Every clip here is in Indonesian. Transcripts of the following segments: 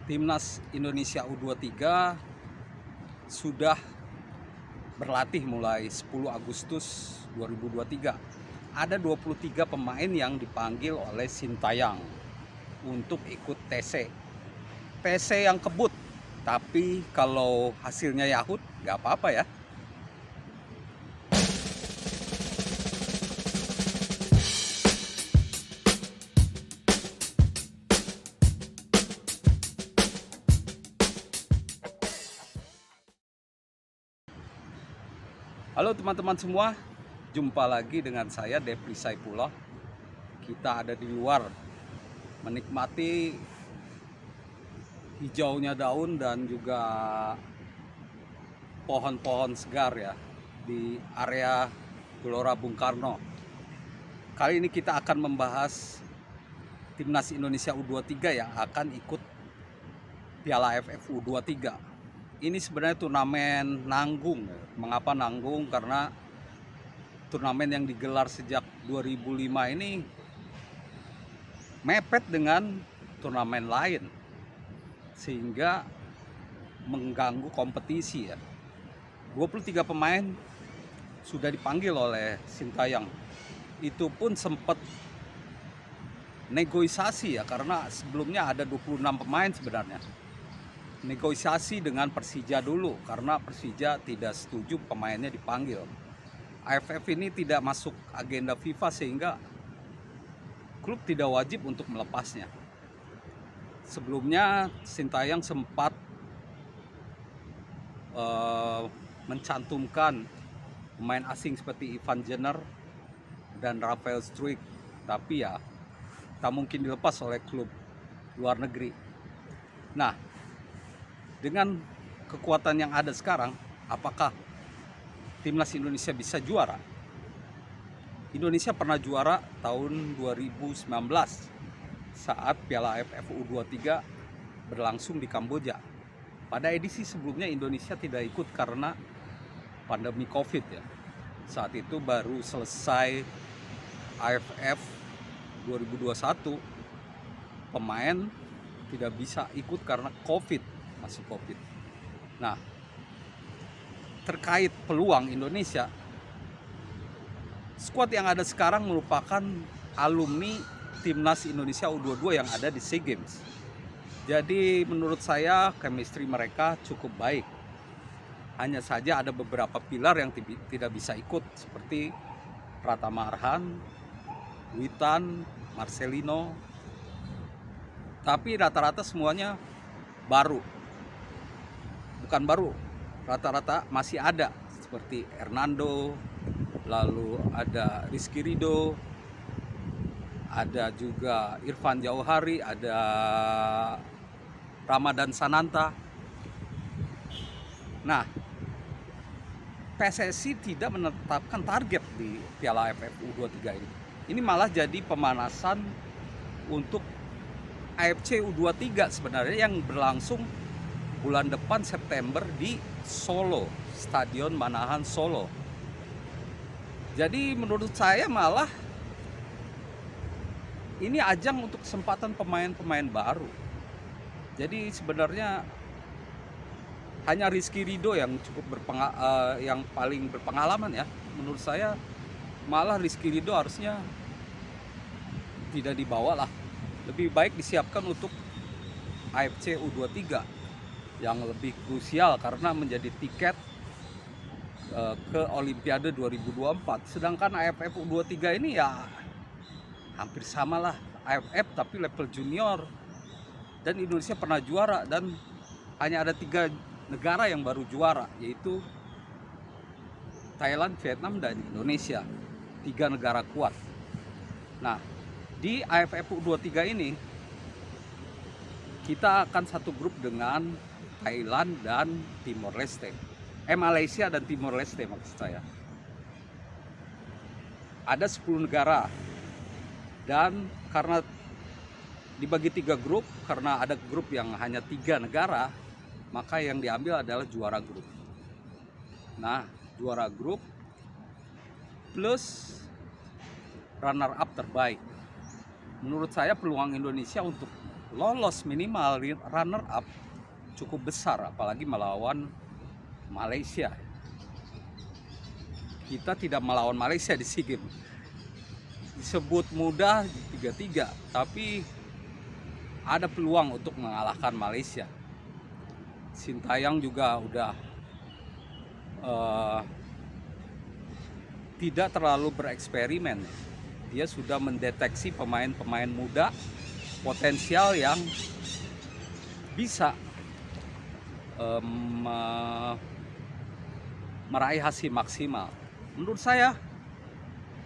Timnas Indonesia U23 sudah berlatih mulai 10 Agustus 2023. Ada 23 pemain yang dipanggil oleh Sintayong untuk ikut TC. TC yang kebut, tapi kalau hasilnya Yahut nggak apa-apa ya. Halo teman-teman semua, jumpa lagi dengan saya Depri Saipullah. Kita ada di luar menikmati hijaunya daun dan juga pohon-pohon segar ya di area Gelora Bung Karno. Kali ini kita akan membahas Timnas Indonesia U23 yang akan ikut Piala AFF U23. Ini sebenarnya turnamen nanggung. Mengapa nanggung? Karena turnamen yang digelar sejak 2005 ini mepet dengan turnamen lain, sehingga mengganggu kompetisi ya. 23 pemain sudah dipanggil oleh Sintayong. Itu pun sempat negosiasi ya, karena sebelumnya ada 26 pemain sebenarnya. Negosiasi dengan Persija dulu karena Persija tidak setuju pemainnya dipanggil. AFF ini tidak masuk agenda FIFA sehingga klub tidak wajib untuk melepasnya. Sebelumnya Sintayong sempat mencantumkan pemain asing seperti Ivan Jenner dan Rafael Struijk, tapi ya tak mungkin dilepas oleh klub luar negeri. Nah, dengan kekuatan yang ada sekarang, apakah Timnas Indonesia bisa juara? Indonesia pernah juara tahun 2019 saat Piala AFF U23 berlangsung di Kamboja. Pada edisi sebelumnya Indonesia tidak ikut karena pandemi Covid ya. Saat itu baru selesai AFF 2021, pemain tidak bisa ikut karena masih Covid. Nah, terkait peluang Indonesia, skuad yang ada sekarang merupakan alumni Timnas Indonesia U22 yang ada di SEA Games. Jadi menurut saya chemistry mereka cukup baik. Hanya saja ada beberapa pilar yang tidak bisa ikut seperti Pratama Arhan, Witan, Marcelino. Tapi rata-rata semuanya baru. Bukan baru, rata-rata masih ada seperti Hernando, lalu ada Rizky Ridho, ada juga Irfan Jauhari, ada Ramadan Sananta. Nah, PSSI tidak menetapkan target di Piala AFF U23 ini. Ini malah jadi pemanasan untuk AFC U23 sebenarnya yang berlangsung bulan depan September di Solo, Stadion Manahan Solo. Jadi menurut saya malah ini ajang untuk kesempatan pemain-pemain baru. Jadi sebenarnya hanya Rizky Ridho yang yang paling berpengalaman ya. Menurut saya malah Rizky Ridho harusnya tidak dibawa lah. Lebih baik disiapkan untuk AFC U23 yang lebih krusial karena menjadi tiket ke Olimpiade 2024. Sedangkan AFF U23 ini ya hampir sama lah AFF tapi level junior, dan Indonesia pernah juara dan hanya ada 3 negara yang baru juara, yaitu Thailand, Vietnam, dan Indonesia. 3 negara kuat. Nah, di AFF U23 ini kita akan satu grup dengan Thailand dan Timor Leste. Malaysia dan Timor Leste maksud saya. Ada 10 negara. Dan karena dibagi 3 grup, karena ada grup yang hanya 3 negara, maka yang diambil adalah juara grup. Nah, juara grup plus runner up terbaik. Menurut saya peluang Indonesia untuk lolos minimal runner up cukup besar, apalagi melawan Malaysia. Kita tidak melawan Malaysia di SEA Games. Disebut mudah 3-3, tapi ada peluang untuk mengalahkan Malaysia. Sintayong juga udah tidak terlalu bereksperimen. Dia sudah mendeteksi pemain-pemain muda potensial yang bisa meraih hasil maksimal. Menurut saya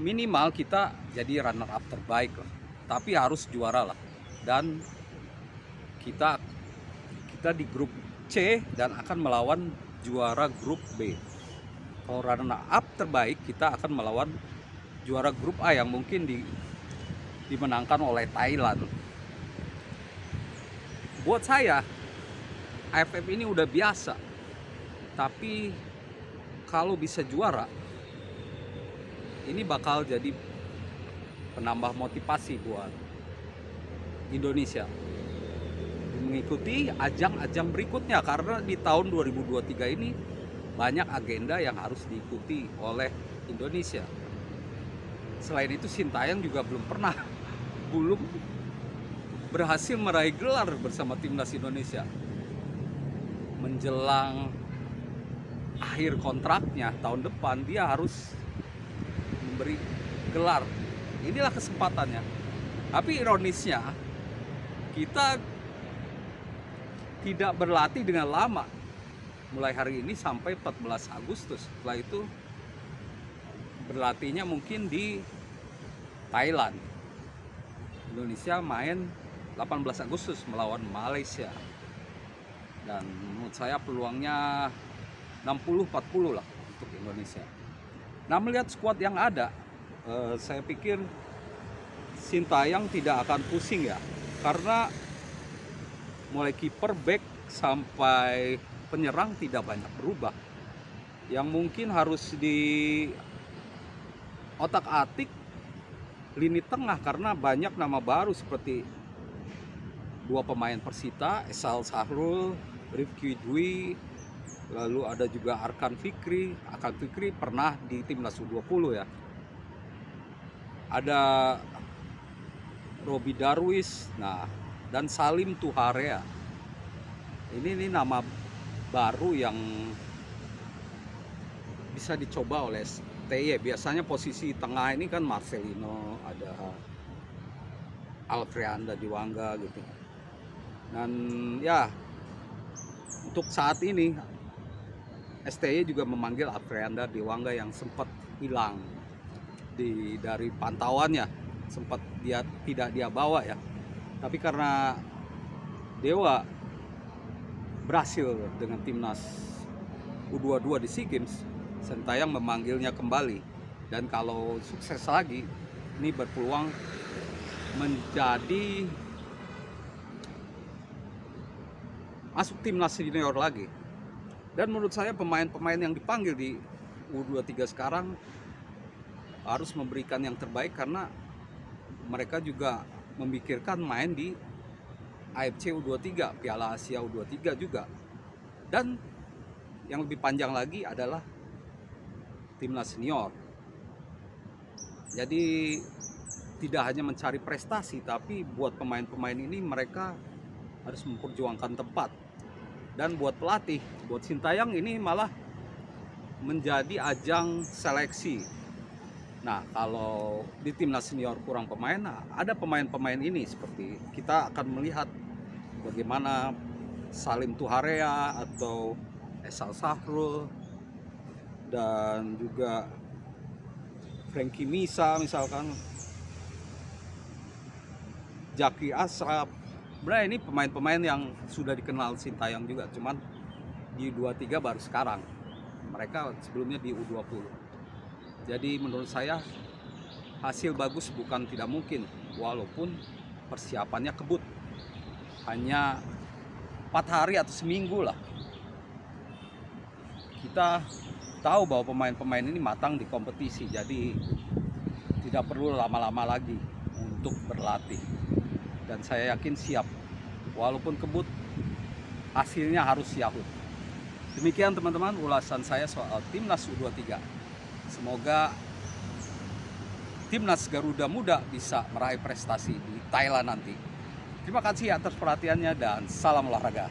minimal kita jadi runner up terbaik lah, tapi harus juara lah. Dan kita di grup C dan akan melawan juara grup B. Kalau runner up terbaik, kita akan melawan juara grup A yang mungkin dimenangkan oleh Thailand. Buat saya AFF ini udah biasa, tapi kalau bisa juara, ini bakal jadi penambah motivasi buat Indonesia mengikuti ajang-ajang berikutnya, karena di tahun 2023 ini banyak agenda yang harus diikuti oleh Indonesia. Selain itu Sintayong juga belum berhasil meraih gelar bersama timnas Indonesia. Menjelang akhir kontraknya tahun depan, dia harus memberi gelar. Inilah kesempatannya. Tapi ironisnya, kita tidak berlatih dengan lama, mulai hari ini sampai 14 Agustus. Setelah itu berlatihnya mungkin di Thailand. Indonesia main 18 Agustus melawan Malaysia. Dan menurut saya peluangnya 60-40 lah untuk Indonesia. Nah, melihat skuad yang ada, saya pikir Sintayong tidak akan pusing ya, karena mulai kiper, back sampai penyerang tidak banyak berubah. Yang mungkin harus di otak-atik lini tengah, karena banyak nama baru seperti dua pemain Persita, Eshal Sahrul, Rifki Dwi, lalu ada juga Arkan Fikri. Arkan Fikri pernah di timnas U20 ya. Ada Robi Darwis, dan Salim Tuharea. Ini nama baru yang bisa dicoba oleh TY. Biasanya posisi tengah ini kan Marcelino, ada Alfreanda Dewangga gitu. Dan ya, untuk saat ini STY juga memanggil Alfreanda Dewangga yang sempat hilang dari pantauannya, sempat tidak dia bawa ya. Tapi karena Dewa berhasil dengan timnas U22 di SEA Games, Sintayong memanggilnya kembali. Dan kalau sukses lagi, ini berpeluang menjadi masuk timnas senior lagi. Dan menurut saya pemain-pemain yang dipanggil di U23 sekarang harus memberikan yang terbaik, karena mereka juga memikirkan main di AFC U23, Piala Asia U23 juga. Dan yang lebih panjang lagi adalah timnas senior. Jadi tidak hanya mencari prestasi, tapi buat pemain-pemain ini mereka harus memperjuangkan tempat. Dan buat pelatih, buat Sintayong ini malah menjadi ajang seleksi. Nah, kalau di timnas senior kurang pemain, ada pemain-pemain ini, seperti kita akan melihat bagaimana Salim Tuharea atau Eshal Sahrul, dan juga Frankie Misa misalkan, Jaki Ashraf. Sebenarnya ini pemain-pemain yang sudah dikenal Sintayong juga, cuman di U23 baru sekarang. Mereka sebelumnya di U20. Jadi menurut saya hasil bagus bukan tidak mungkin, walaupun persiapannya kebut. Hanya 4 hari atau seminggu lah. Kita tahu bahwa pemain-pemain ini matang di kompetisi, jadi tidak perlu lama-lama lagi untuk berlatih. dan saya yakin siap. Walaupun kebut, hasilnya harus Yahut. Demikian teman-teman ulasan saya soal Timnas U23. Semoga Timnas Garuda Muda bisa meraih prestasi di Thailand nanti. Terima kasih atas perhatiannya dan salam olahraga.